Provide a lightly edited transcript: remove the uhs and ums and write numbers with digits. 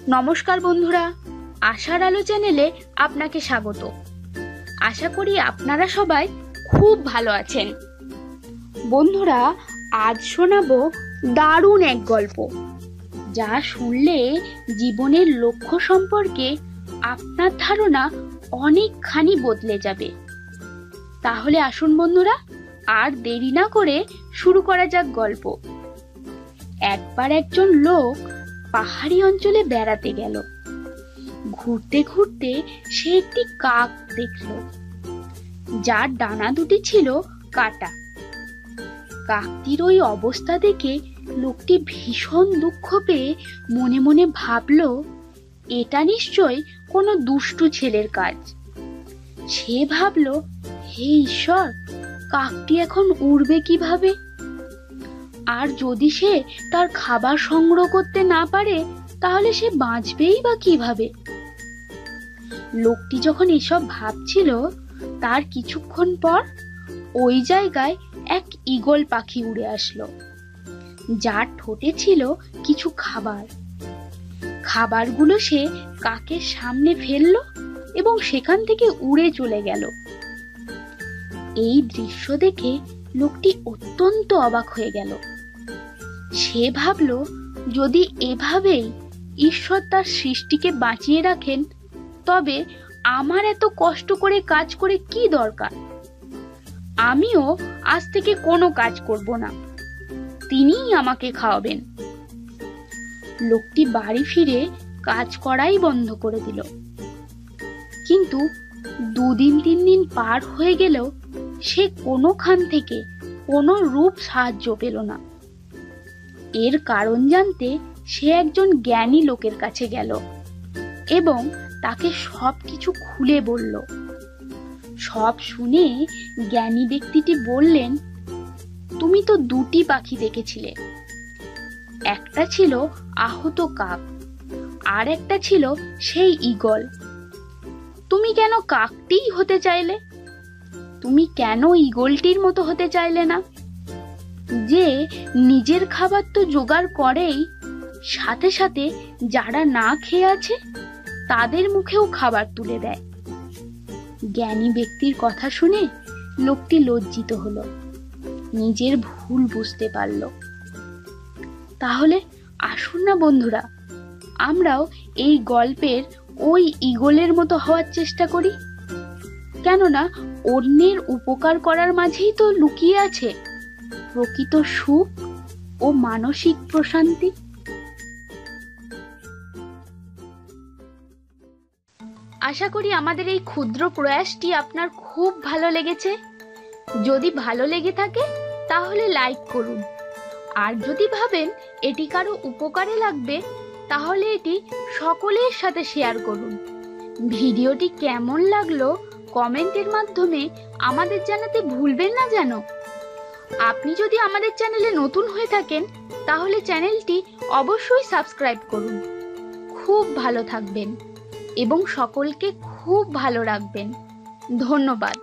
নমস্কার বন্ধুরা, আশার আলো চ্যানেলে আপনাকে স্বাগত। আশা করি আপনারা সবাই খুব ভালো আছেন। বন্ধুরা, আজ শোনাবো দারুণ এক গল্প, যা শুনলে জীবনের লক্ষ্য সম্পর্কে আপনার ধারণা অনেকখানি বদলে যাবে। তাহলে আসুন বন্ধুরা, আর দেরি না করে শুরু করা যাক গল্প। একবার একজন লোক পাহাড়ি অঞ্চলে বেড়াতে গেল। ঘুরতে ঘুরতে সে একটি কাক দেখল, যার ডানা দুটি ছিল কাটা। কাকটির ওই অবস্থা দেখে লোকটি ভীষণ দুঃখ পেয়ে মনে মনে ভাবল, এটা নিশ্চয় কোনো দুষ্টু ছেলের কাজ। সে ভাবল, হে ঈশ্বর, কাকটি এখন উড়বে কিভাবে? আর যদি সে তার খাবার সংগ্রহ করতে না পারে, তাহলে সে বাঁচবেই বা কিভাবে? লোকটি যখন এসব ভাবছিল, তার কিছুক্ষণ পর ওই জায়গায় এক ঈগল পাখি উড়ে আসলো, যার ঠোঁটে ছিল কিছু খাবার। খাবারগুলো সে কাকের সামনে ফেললো এবং সেখান থেকে উড়ে চলে গেল। এই দৃশ্য দেখে লোকটি অত্যন্ত অবাক হয়ে গেল। সে ভাবল, যদি এভাবেই ঈশ্বর তার সৃষ্টিকে বাঁচিয়ে রাখেন, তবে আমার এত কষ্ট করে কাজ করে কি দরকার? আমিও আজ থেকে কোনো কাজ করব না, তিনিই আমাকে খাওয়াবেন। লোকটি বাড়ি ফিরে কাজ করাই বন্ধ করে দিল। কিন্তু 2 দিন 3 দিন পার হয়ে গেলেও সে কোনোখান থেকে কোনো রূপ সাহায্য পেল না। এর কারণ জানতে সে একজন জ্ঞানী লোকের কাছে গেল এবং তাকে সবকিছু খুলে বলল। সব শুনে জ্ঞানী ব্যক্তিটি বললেন, তুমি তো 2টি পাখি দেখেছিলে। একটা ছিল আহত কাক, আর একটা ছিল সেই ঈগল। তুমি কেন কাকটিই হতে চাইলে? তুমি কেন ঈগলটির মতো হতে চাইলে না, যে নিজের খাবার তো জোগাড় করেই, সাথে সাথে যারা না খেয়ে আছে তাদের মুখেও খাবার তুলে দেয়? জ্ঞানী ব্যক্তির কথা শুনে লোকটি লজ্জিত হলো, নিজের ভুল বুঝতে পারল। তাহলে আসুন না বন্ধুরা, আমরাও এই গল্পের ওই ঈগলের মতো হওয়ার চেষ্টা করি। কেননা অন্যের উপকার করার মাঝেই তো লুকিয়ে আছে প্রকৃত সুখ ও মানসিক প্রশান্তি। আশা করি আমাদের এই ক্ষুদ্র প্রয়াসটি আপনার খুব ভালো লেগেছে। যদি ভালো লেগে থাকে তাহলে লাইক করুন, আর যদি ভাবেন এটি কারো উপকারে লাগবে, তাহলে এটি সকলের সাথে শেয়ার করুন। ভিডিওটি কেমন লাগলো কমেন্টের মাধ্যমে আমাদের জানাতে ভুলবেন না যেন। আপনি যদি আমাদের চ্যানেলে নতুন হয়ে থাকেন, তাহলে চ্যানেলটি অবশ্যই সাবস্ক্রাইব করুন। খুব ভালো থাকবেন এবং সকলকে খুব ভালো রাখবেন। ধন্যবাদ।